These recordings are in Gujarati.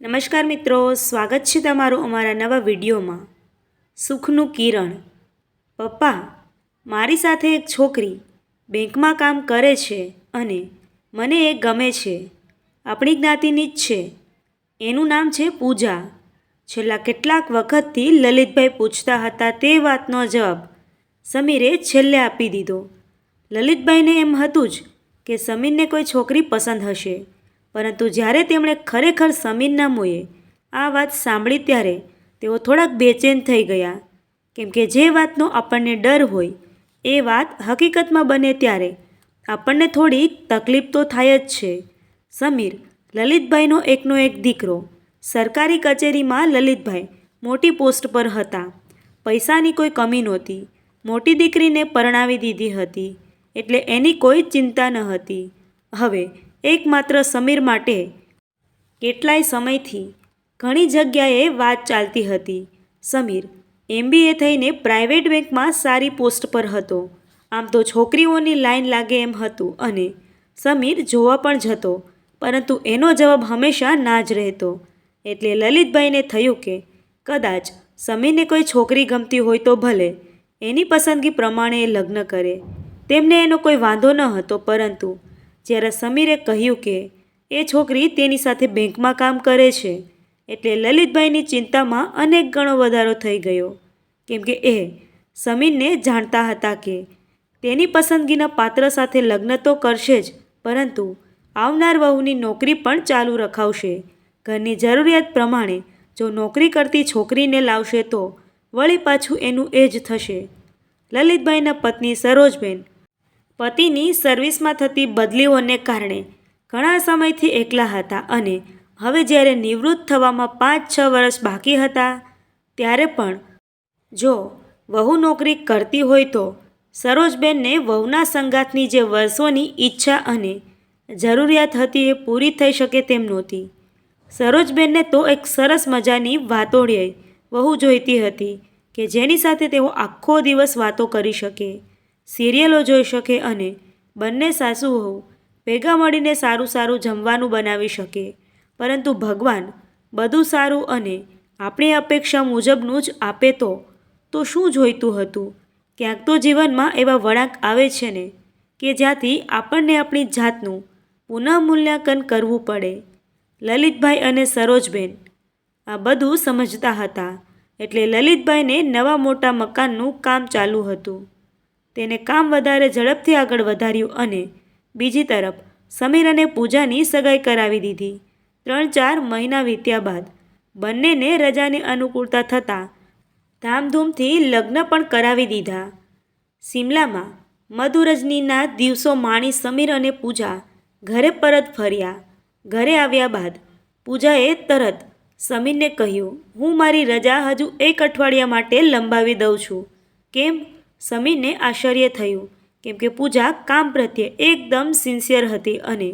નમસ્કાર મિત્રો, સ્વાગત છે તમારું અમારા નવા વિડીયોમાં। સુખનું કિરણ। પપ્પા, મારી સાથે એક છોકરી બેંકમાં કામ કરે છે અને મને એ ગમે છે। આપણી જ્ઞાતિની જ છે। એનું નામ છે પૂજા। છેલ્લા કેટલાક વખતથી લલિતભાઈ પૂછતા હતા તે વાતનો જવાબ સમીરે છેલ્લે આપી દીધો। લલિતભાઈને એમ હતું જ કે સમીરને કોઈ છોકરી પસંદ હશે, પરંતુ જ્યારે તેમણે ખરેખર સમીરના મોંએ આ વાત સાંભળી ત્યારે તેઓ થોડાક બેચેન થઈ ગયા, કેમ કે જે વાતનો આપણને ડર હોય એ વાત હકીકતમાં બને ત્યારે આપણને થોડી તકલીફ તો થાય જ છે। સમીર લલિતભાઈનો એકનો એક દીકરો। સરકારી કચેરીમાં લલિતભાઈ મોટી પોસ્ટ પર હતા। પૈસાની કોઈ કમી નહોતી। મોટી દીકરીને પરણાવી દીધી હતી એટલે એની કોઈ ચિંતા ન હતી। હવે એકમાત્ર સમીર માટે કેટલાય સમયથી ઘણી જગ્યાએ વાત ચાલતી હતી। સમીર MBA થઈને પ્રાઇવેટ બેંકમાં સારી પોસ્ટ પર હતો। આમ તો છોકરીઓની લાઈન લાગે એમ હતું અને સમીર જોવા પણ જતો, પરંતુ એનો જવાબ હંમેશા ના જ રહેતો। એટલે લલિતભાઈને થયું કે કદાચ સમીરને કોઈ છોકરી ગમતી હોય તો ભલે, એની પસંદગી પ્રમાણે એ લગ્ન કરે। તેમને એનો કોઈ વાંધો ન હતો, પરંતુ જ્યારે સમીરે કહ્યું કે એ છોકરી તેની સાથે બેંકમાં કામ કરે છે, એટલે લલિતભાઈની ચિંતામાં અનેક ગણો વધારો થઈ ગયો, કેમ કે એ સમીરને જાણતા હતા કે તેની પસંદગીના પાત્ર સાથે લગ્ન તો કરશે જ, પરંતુ આવનાર વહુની નોકરી પણ ચાલુ રખાવશે। ઘરની જરૂરિયાત પ્રમાણે જો નોકરી કરતી છોકરીને લાવશે તો વળી પાછું એનું એ જ થશે। લલિતભાઈના પત્ની સરોજબેન પતિની સર્વિસમાં થતી બદલીઓને કારણે ઘણા સમયથી એકલા હતા અને હવે જ્યારે નિવૃત્ત થવામાં 5-6 વર્ષ બાકી હતા ત્યારે પણ જો વહુ નોકરી કરતી હોય તો સરોજબેનને વહુના સંગાથની જે વર્ષોની ઈચ્છા અને જરૂરિયાત હતી એ પૂરી થઈ શકે તેમ નહોતી। સરોજબેનને તો એક સરસ મજાની વાતોડિયાઈ વહુ જોઈતી હતી કે જેની સાથે તેઓ આખો દિવસ વાતો કરી શકે, સિરિયલો જોઈ શકે અને બંને સાસુ વહુ ભેગા મળીને સારું સારું જમવાનું બનાવી શકે। પરંતુ ભગવાન બધું સારું અને આપણી અપેક્ષા મુજબનું જ આપે તો શું જોઈતું હતું? ક્યાંક તો જીવનમાં એવા વળાંક આવે છે ને કે જ્યાંથી આપણને આપણી જાતનું પુનઃમૂલ્યાંકન કરવું પડે। લલિતભાઈ અને સરોજબેન આ બધું સમજતા હતા, એટલે લલિતભાઈને નવા મોટા મકાનનું કામ ચાલુ હતું। તેને કામ વધારે ઝડપથી આગળ વધાર્યું અને બીજી તરફ સમીર અને પૂજાની સગાઈ કરાવી દીધી। 3-4 મહિના વીત્યા બાદ બંનેને રજાની અનુકૂળતા થતાં ધામધૂમથી લગ્ન પણ કરાવી દીધા। સિમલામાં મધુરજનીના દિવસો માણી સમીર અને પૂજા ઘરે પરત ફર્યા। ઘરે આવ્યા બાદ પૂજાએ તરત સમીરને કહ્યું, હું મારી રજા હજુ 1 અઠવાડિયા માટે લંબાવી દઉં છું। કેમ? સમીરને આશ્ચર્ય થયું, કેમ કે પૂજા કામ પ્રત્યે એકદમ સિન્સિયર હતી અને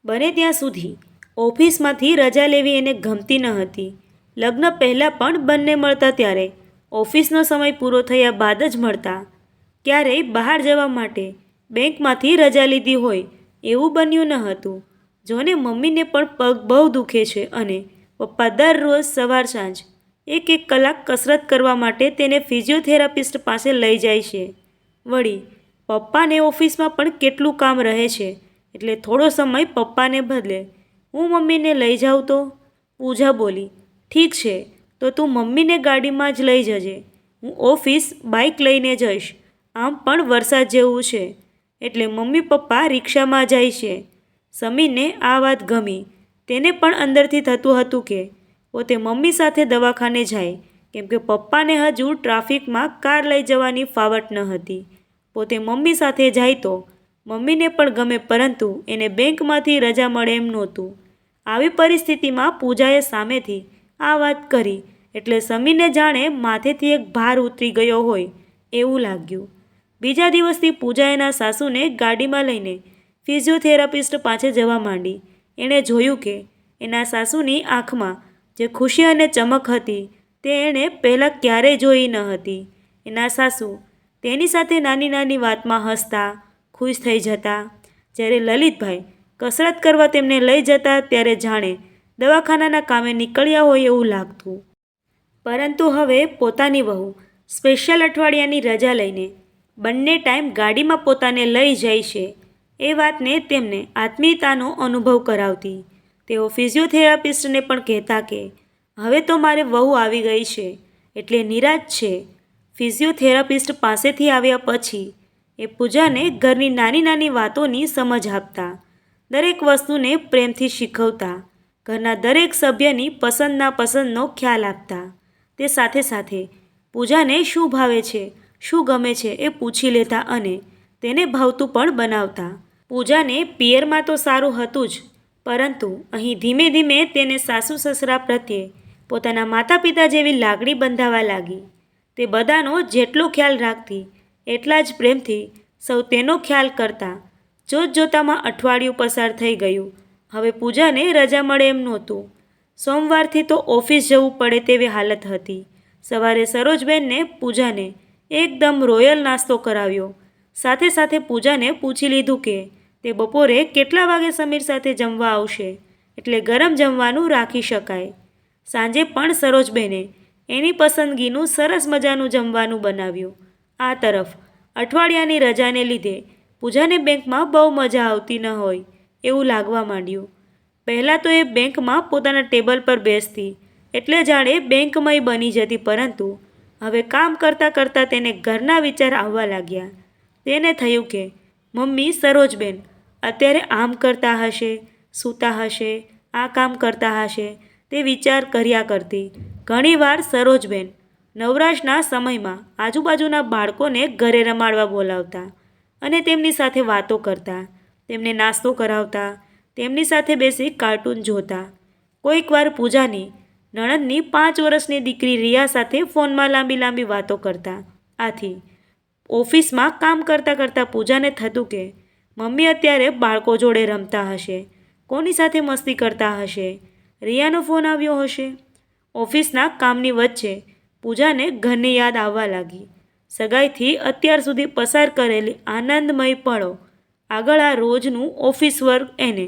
બને ત્યાં સુધી ઓફિસમાંથી રજા લેવી એને ગમતી ન હતી। લગ્ન પહેલાં પણ બંને મળતા ત્યારે ઓફિસનો સમય પૂરો થયા બાદ જ મળતા। ક્યારેય બહાર જવા માટે બેંકમાંથી રજા લીધી હોય એવું બન્યું ન હતું। જોને મમ્મીને પણ પગ બહુ દુખે છે અને પપ્પા દરરોજ સવાર સાંજ 1-1 કલાક કસરત કરવા માટે તેને ફિઝિયોથેરાપિસ્ટ પાસે લઈ જાય છે। વળી પપ્પાને ઓફિસમાં પણ કેટલું કામ રહે છે, એટલે થોડો સમય પપ્પાને બદલે હું મમ્મીને લઈ જાઉં તો? પૂજા બોલી, ઠીક છે, તો તું મમ્મીને ગાડીમાં જ લઈ જજે, હું ઓફિસ બાઇક લઈને જઈશ। આમ પણ વરસાદ જેવું છે એટલે મમ્મી પપ્પા રિક્ષામાં જાય છે। સમીરને આ વાત ગમી। તેને પણ અંદરથી થતું હતું કે પોતે મમ્મી સાથે દવાખાને જાય, કેમ કે પપ્પાને હજુ ટ્રાફિકમાં કાર લઈ જવાની ફાવટ ન હતી। પોતે મમ્મી સાથે જાય તો મમ્મીને પણ ગમે, પરંતુ એને બેંકમાંથી રજા મળે એમ નહોતું। આવી પરિસ્થિતિમાં પૂજાએ સામેથી આ વાત કરી એટલે સમીરને જાણે માથેથી એક ભાર ઉતરી ગયો હોય એવું લાગ્યું। બીજા દિવસથી પૂજા એના સાસુને ગાડીમાં લઈને ફિઝિયોથેરાપિસ્ટ પાસે જવા માંડી। એણે જોયું કે એના સાસુની આંખમાં જે ખુશી અને ચમક હતી તે એણે પહેલાં ક્યારેય જોઈ ન હતી। એના સાસુ તેની સાથે નાની નાની વાતમાં હસતા, ખુશ થઈ જતા। જ્યારે લલિતભાઈ કસરત કરવા તેમને લઈ જતા ત્યારે જાણે દવાખાનાના કામે નીકળ્યા હોય એવું લાગતું. પરંતુ હવે પોતાની વહુ સ્પેશિયલ અઠવાડિયાની રજા લઈને બંને ટાઈમ ગાડીમાં પોતાને લઈ જાય છે એ વાતને તેમને આત્મીયતાનો અનુભવ કરાવતી. તેઓ ફિઝિયોથેરાપિસ્ટને પણ કહેતા કે હવે તો મારે વહુ આવી ગઈ છે એટલે નિરાશ છે. ફિઝિયોથેરાપિસ્ટ પાસેથી આવ્યા પછી એ પૂજાને ઘરની નાની નાની વાતોની સમજ આપતા, દરેક વસ્તુને પ્રેમથી શીખવતા, ઘરના દરેક સભ્યની પસંદ નાપસંદનો ખ્યાલ આપતા. તે સાથે સાથે પૂજાને શું ભાવે છે, શું ગમે છે એ પૂછી લેતા અને તેને ભાવતું પણ બનાવતા. પૂજાને પિયરમાં તો સારું હતું જ, પરંતુ અહીં ધીમે ધીમે તેને સાસુ સસરા પ્રત્યે પોતાના માતા પિતા જેવી લાગણી બંધાવા લાગી. તે બધાનો જેટલો ખ્યાલ રાખતી એટલા જ પ્રેમથી સૌ તેનો ખ્યાલ કરતા. જોતજોતામાં અઠવાડિયું પસાર થઈ ગયું. હવે પૂજાને રજા મળે એમ નહોતું. સોમવારથી તો ઓફિસ જવું પડે તેવી હાલત હતી. સવારે સરોજબેનને પૂજાને એકદમ રોયલ નાસ્તો કરાવ્યો. સાથે સાથે પૂજાને પૂછી લીધું કે તે બપોરે કેટલા વાગે સમીર સાથે જમવા આવશે, એટલે ગરમ જમવાનું રાખી શકાય. સાંજે પણ સરોજબેને એની પસંદગીનું સરસ મજાનું જમવાનું બનાવ્યું. આ તરફ અઠવાડિયાની રજાને લીધે પૂજાને બેંકમાં બહુ મજા આવતી ન હોય એવું લાગવા માંડ્યું. પહેલાં તો એ બેંકમાં પોતાના ટેબલ પર બેસતી એટલે જાણે બેંકમય બની જતી, પરંતુ હવે કામ કરતાં કરતાં તેને ઘરના વિચાર આવવા લાગ્યા. તેને થયું કે મમ્મી સરોજબેન અત્યારે આમ કરતા હશે, સૂતા હશે, આ કામ કરતા હશે, તે વિચાર કર્યા કરતી. ઘણીવાર સરોજબેન નવરાશના સમયમાં આજુબાજુના બાળકોને ઘરે રમાડવા બોલાવતા અને તેમની સાથે વાતો કરતા, તેમને નાસ્તો કરાવતા, તેમની સાથે બેસી કાર્ટૂન જોતા. કોઈકવાર પૂજાની નણંદની 5 વર્ષની દીકરી રિયા સાથે ફોનમાં લાંબી લાંબી વાતો કરતા. આથી ઓફિસમાં કામ કરતાં કરતાં પૂજાને થતું કે મમ્મી અત્યારે બાળકો જોડે રમતા હશે, કોની સાથે મસ્તી કરતા હશે, રિયાનો ફોન આવ્યો હશે. ઓફિસના કામની વચ્ચે પૂજાને ઘરની યાદ આવવા લાગી. સગાઈથી અત્યાર સુધી પસાર કરેલી આનંદમય પળો આગળ આ રોજનું ઓફિસ વર્ક એને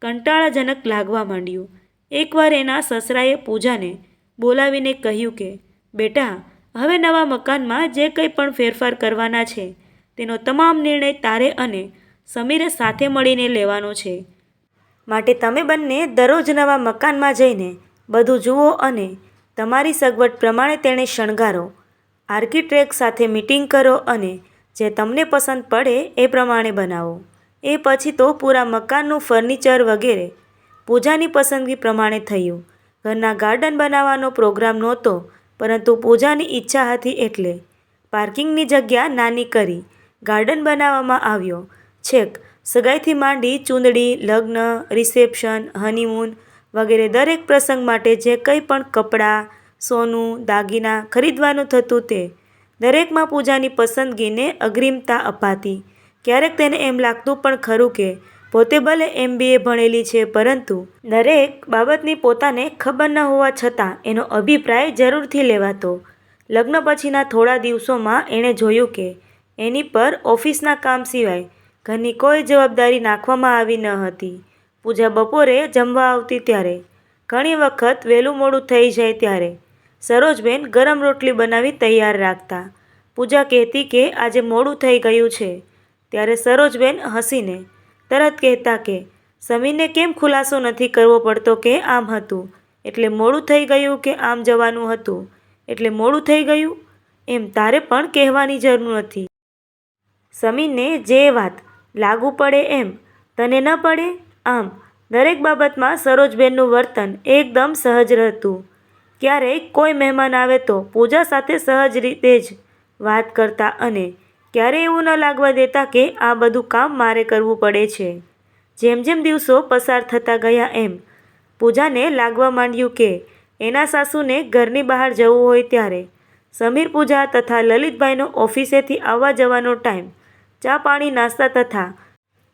કંટાળાજનક લાગવા માંડ્યું. એકવાર એના સસરાએ પૂજાને બોલાવીને કહ્યું કે બેટા, હવે નવા મકાનમાં જે કંઈ પણ ફેરફાર કરવાના છે તેનો તમામ નિર્ણય તારે અને સમીરે સાથે મળીને લેવાનો છે. માટે તમે બંને દરરોજ નવા મકાનમાં જઈને બધું જુઓ અને તમારી સગવડ પ્રમાણે તેને શણગારો. આર્કિટેક્ટ સાથે મીટિંગ કરો અને જે તમને પસંદ પડે એ પ્રમાણે બનાવો. એ પછી તો પૂરા મકાનનું ફર્નિચર વગેરે પૂજાની પસંદગી પ્રમાણે થયું. ઘરના ગાર્ડન બનાવવાનો પ્રોગ્રામ નહોતો, પરંતુ પૂજાની ઈચ્છા હતી એટલે પાર્કિંગની જગ્યા નાની કરી ગાર્ડન બનાવવામાં આવ્યો. છેક સગાઈથી માંડી ચૂંદડી, લગ્ન, રિસેપ્શન, હનીમૂન વગેરે દરેક પ્રસંગ માટે જે કંઈ પણ કપડાં, સોનું, દાગીના ખરીદવાનું થતું તે દરેકમાં પૂજાની પસંદગીને અગ્રિમતા અપાતી. ક્યારેક તેને એમ લાગતું પણ ખરું કે પોતે ભલે MBA ભણેલી છે, પરંતુ દરેક બાબતની પોતાને ખબર ન હોવા છતાં એનો અભિપ્રાય જરૂરથી લેવાતો. લગ્ન પછીના થોડા દિવસોમાં એણે જોયું કે એની પર ઓફિસના કામ સિવાય ઘરની કોઈ જવાબદારી નાખવામાં આવી ન હતી. પૂજા બપોરે જમવા આવતી ત્યારે ઘણી વખત વહેલું મોડું થઈ જાય ત્યારે સરોજબેન ગરમ રોટલી બનાવી તૈયાર રાખતા. પૂજા કહેતી કે આજે મોડું થઈ ગયું છે, ત્યારે સરોજબેન હસીને તરત કહેતા કે સમીરને કેમ ખુલાસો નથી કરવો પડતો કે આમ હતું એટલે મોડું થઈ ગયું કે આમ જવાનું હતું એટલે મોડું થઈ ગયું, એમ તારે પણ કહેવાની જરૂર નથી. સમીરને જે વાત લાગુ પડે એમ તને ન પડે. આમ દરેક બાબતમાં સરોજબેનનું વર્તન એકદમ સહજ રહેતું. ક્યારેક કોઈ મહેમાન આવે તો પૂજા સાથે સહજ રીતે જ વાત કરતા અને ક્યારેય એવું ન લાગવા દેતા કે આ બધું કામ મારે કરવું પડે છે. જેમ જેમ દિવસો પસાર થતા ગયા એમ પૂજાને લાગવા માંડ્યું કે એના સાસુને ઘરની બહાર જવું હોય ત્યારે સમીર, પૂજા તથા લલિતભાઈનો ઓફિસેથી આવવા જવાનો ટાઈમ, ચા પાણી, નાસ્તા તથા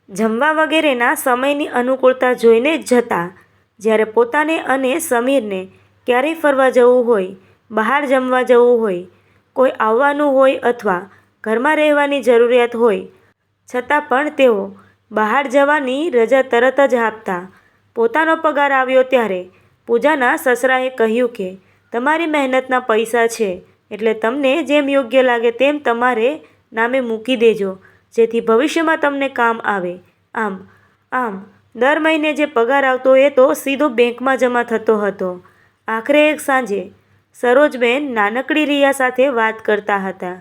જમવા વગેરેના સમયની અનુકૂળતા જોઈને જ જતા. જ્યારે પોતાને અને સમીરને ક્યારેય ફરવા જવું હોય, બહાર જમવા જવું હોય, કોઈ આવવાનું હોય અથવા ઘરમાં રહેવાની જરૂરિયાત હોય, છતાં પણ તેઓ બહાર જવાની રજા તરત જ આપતા. પોતાનો પગાર આવ્યો ત્યારે પૂજાના સસરાએ કહ્યું કે તમારી મહેનતના પૈસા છે, એટલે તમને જેમ યોગ્ય લાગે તેમ તમારે નામે મૂકી દેજો, જેથી ભવિષ્યમાં તમને કામ આવે. આમ દર મહિને જે પગાર આવતો એ તો સીધો બેંકમાં જમા થતો હતો. આખરે એક સાંજે સરોજબેન નાનકડી રિયા સાથે વાત કરતા હતા,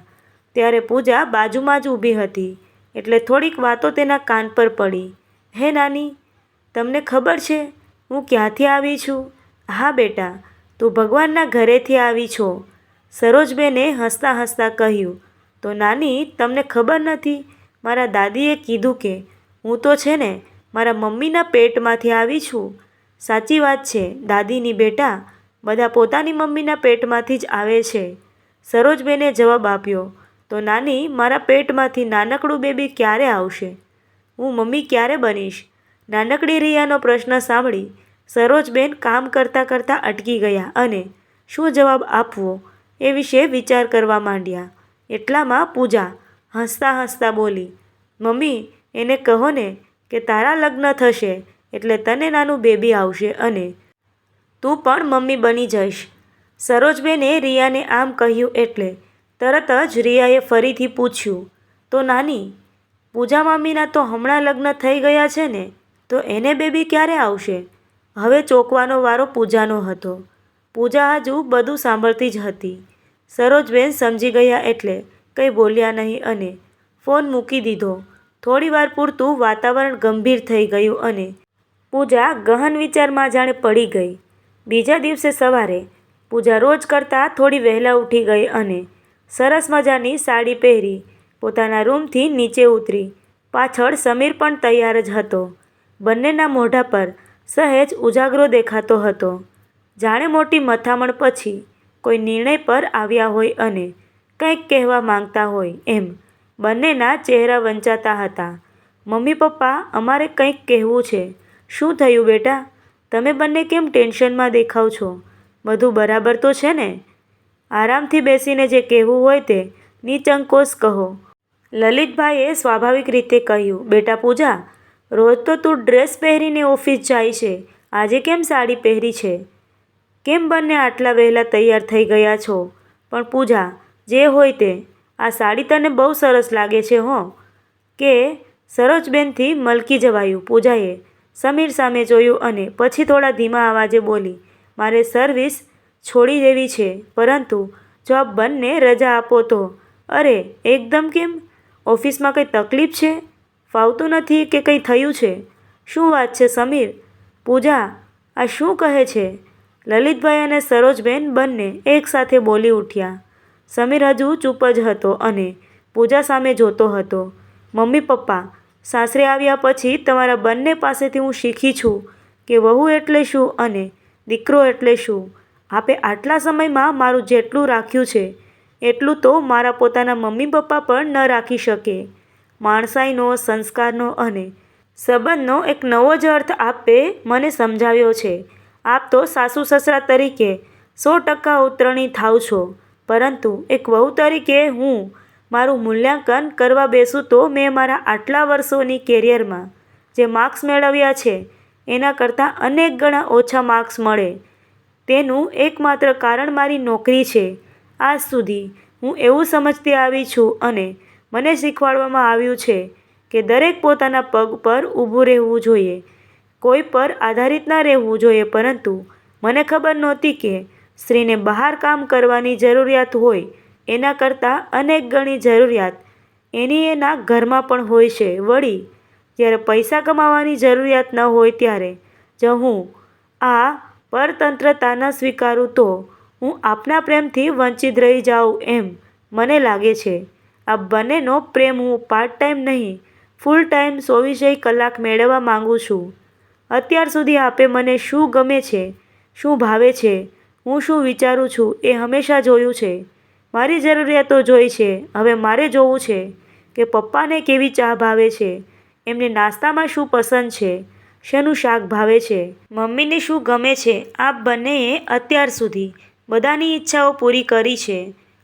ત્યારે પૂજા બાજુમાં જ ઊભી હતી, એટલે થોડીક વાતો તેના કાન પર પડી. હે નાની, તમને ખબર છે હું ક્યાંથી આવી છું? હા બેટા, તું ભગવાનના ઘરેથી આવી છો, સરોજબેને હસતા હસતા કહ્યું. તો નાની, તમને ખબર નથી? મારા દાદીએ કીધું કે હું તો છે ને મારા મમ્મીના પેટમાંથી આવી છું. સાચી વાત છે દાદીની બેટા, બધા પોતાની મમ્મીના પેટમાંથી જ આવે છે, સરોજબેને જવાબ આપ્યો. તો નાની, મારા પેટમાંથી નાનકડું બેબી ક્યારે આવશે? હું મમ્મી ક્યારે બનીશ? નાનકડી રિયાનો પ્રશ્ન સાંભળી સરોજબેન કામ કરતાં કરતાં અટકી ગયા અને શું જવાબ આપવો એ વિશે વિચાર કરવા માંડ્યા. એટલામાં પૂજા હસતા હસતા બોલી, મમ્મી, એને કહો ને કે તારા લગ્ન થશે એટલે તને નાનું બેબી આવશે અને તું પણ મમ્મી બની જઈશ. સરોજબેને રિયાને આમ કહ્યું એટલે તરત જ રિયાએ ફરીથી પૂછ્યું, તો નાની, પૂજા મામીના તો હમણાં લગ્ન થઈ ગયા છે ને, તો એને બેબી ક્યારે આવશે? હવે ચોંકવાનો વારો પૂજાનો હતો. પૂજા હજુ બધું સાંભળતી જ હતી. સરોજબેન સમજી ગયા એટલે કંઈ બોલ્યા નહીં અને ફોન મૂકી દીધો. થોડીવાર પૂરતું વાતાવરણ ગંભીર થઈ ગયું અને પૂજા ગહન વિચારમાં જાણે પડી ગઈ. બીજા દિવસે સવારે પૂજા રોજ કરતાં થોડી વહેલા ઉઠી ગઈ અને સરસ મજાની સાડી પહેરી પોતાના રૂમથી નીચે ઉતરી. પાછળ સમીર પણ તૈયાર જ હતો. બંનેના મોઢા પર સહેજ ઉજાગરો દેખાતો હતો, જાણે મોટી મથામણ પછી કોઈ નિર્ણય પર આવ્યા હોય અને કંઈક કહેવા માંગતા હોય એમ બંનેના ચહેરા વંચાતા હતા. મમ્મી પપ્પા, અમારે કંઈક કહેવું છે. શું થયું બેટા? તમે બંને કેમ ટેન્શનમાં દેખાવ છો? બધું બરાબર તો છે ને? આરામથી બેસીને જે કહેવું હોય તે નિસંકોચ કહો, લલિતભાઈએ સ્વાભાવિક રીતે કહ્યું. બેટા પૂજા, રોજ તો તું ડ્રેસ પહેરીને ઓફિસ જાય છે, આજે કેમ સાડી પહેરી છે? કેમ બંને આટલા વહેલા તૈયાર થઈ ગયા છો? પણ પૂજા, જે હોય તે, આ સાડી તને બહુ સરસ લાગે છે હો. કે સરોજબેનથી મલકી જવાયું. પૂજાએ સમીર સામે જોયું અને પછી થોડા ધીમા અવાજે બોલી, મારે સર્વિસ છોડી દેવી છે, પરંતુ જો આપ બંને રજા આપો તો. અરે એકદમ કેમ? ઓફિસમાં કંઈ તકલીફ છે? ફાવતું નથી કે કંઈ થયું છે? શું વાત છે સમીર? પૂજા આ શું કહે છે? લલિતભાઈ અને સરોજબેન બંને એકસાથે બોલી ઉઠ્યા. સમીર હજુ ચૂપ જ હતો અને પૂજા સામે જોતો હતો. મમ્મી પપ્પા, સાસરે આવ્યા પછી તમારા બંને પાસેથી હું શીખી છું કે વહુ એટલે શું અને દીકરો એટલે શું. આપે આટલા સમયમાં મારું જેટલું રાખ્યું છે એટલું તો મારા પોતાના મમ્મી પપ્પા પણ ન રાખી શકે. માણસાઈનો, સંસ્કારનો અને સંબંધનો એક નવો જ અર્થ આપે મને સમજાવ્યો છે. આપ તો સાસુ સસરા તરીકે 100% ઉતરણી થાવ છો, પરંતુ એક વહુ તરીકે હું મારું મૂલ્યાંકન કરવા બેસું તો મેં મારા આટલા વર્ષોની કેરિયરમાં જે માર્ક્સ મેળવ્યા છે એના કરતાં અનેક ગણા ઓછા માર્ક્સ મળે તેનું એકમાત્ર કારણ મારી નોકરી છે. આજ સુધી હું એવું સમજતી આવી છું અને મને શીખવાડવામાં આવ્યું છે કે દરેક પોતાના પગ પર ઊભું રહેવું જોઈએ, કોઈ પર આધારિત ન રહેવું જોઈએ. પરંતુ મને ખબર નહોતી કે સ્ત્રીને બહાર કામ કરવાની જરૂરિયાત હોય એના કરતાં અનેક ગણી જરૂરિયાત એની એના ઘરમાં પણ હોય છે. વળી જ્યારે પૈસા કમાવાની જરૂરિયાત ન હોય ત્યારે જો હું આ પરતંત્રતા ન સ્વીકારું તો હું આપના પ્રેમથી વંચિત રહી જાઉં એમ મને લાગે છે. આ બંનેનો પ્રેમ હું પાર્ટ ટાઈમ નહીં, ફૂલ ટાઈમ 24 કલાક મેળવવા માંગુ છું. અત્યાર સુધી આપે મને શું ગમે છે, શું ભાવે છે, હું શું વિચારું છું એ હંમેશા જોયું છે. મારી જરૂરિયાતો જોઈ છે. હવે મારે જોવું છે કે પપ્પાને કેવી ચા ભાવે છે, એમને નાસ્તામાં શું પસંદ છે, શેનું શાક ભાવે છે, મમ્મીને શું ગમે છે. આપ બંનેએ અત્યાર સુધી બધાની ઈચ્છાઓ પૂરી કરી છે.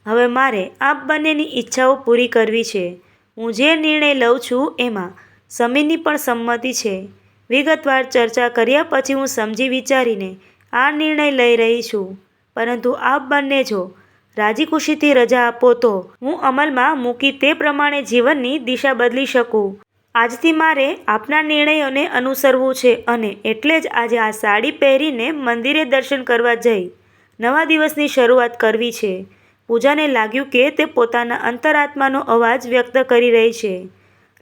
હવે મારે આપ બંનેની ઈચ્છાઓ પૂરી કરવી છે. હું જે નિર્ણય લઉં છું એમાં સમીરની પણ સંમતિ છે. વિગતવાર ચર્ચા કર્યા પછી હું સમજી વિચારીને આ નિર્ણય લઈ રહી છું, પરંતુ આપ બંને જો રાજી ખુશીથી રજા આપો તો હું અમલમાં મૂકી તે પ્રમાણે જીવનની દિશા બદલી શકું. આજથી મારે આપના નિર્ણયોને અનુસરવું છે અને એટલે જ આજે આ સાડી પહેરીને મંદિરે દર્શન કરવા જઈ નવા દિવસની શરૂઆત કરવી છે. પૂજાને લાગ્યું કે તે પોતાના અંતરાત્માનો અવાજ વ્યક્ત કરી રહી છે.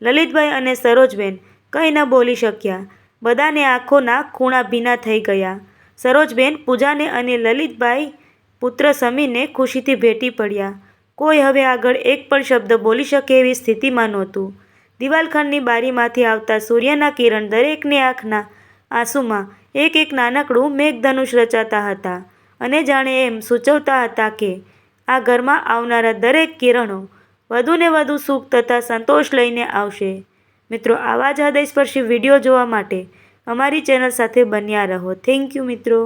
લલિતભાઈ અને સરોજબેન કંઈ ન બોલી શક્યા. બધાને આંખોના ખૂણા ભીના થઈ ગયા. સરોજબેન પૂજાને અને લલિતભાઈ પુત્ર સમીરને ખુશીથી ભેટી પડ્યા. કોઈ હવે આગળ એક પણ શબ્દ બોલી શકે એવી સ્થિતિમાં નહોતું. દિવાલખંડની બારીમાંથી આવતા સૂર્યના કિરણ દરેકની આંખના આંસુમાં એક એક નાનકડું મેઘધનુષ રચાતા હતા અને જાણે એમ સૂચવતા હતા કે આ ઘરમાં આવનારા દરેક કિરણો વધુને વધુ સુખ તથા સંતોષ લઈને આવશે. મિત્રો, આવા જ હૃદયસ્પર્શી વિડીયો જોવા માટે અમારી ચેનલ સાથે બન્યા રહો. થેન્ક યુ મિત્રો.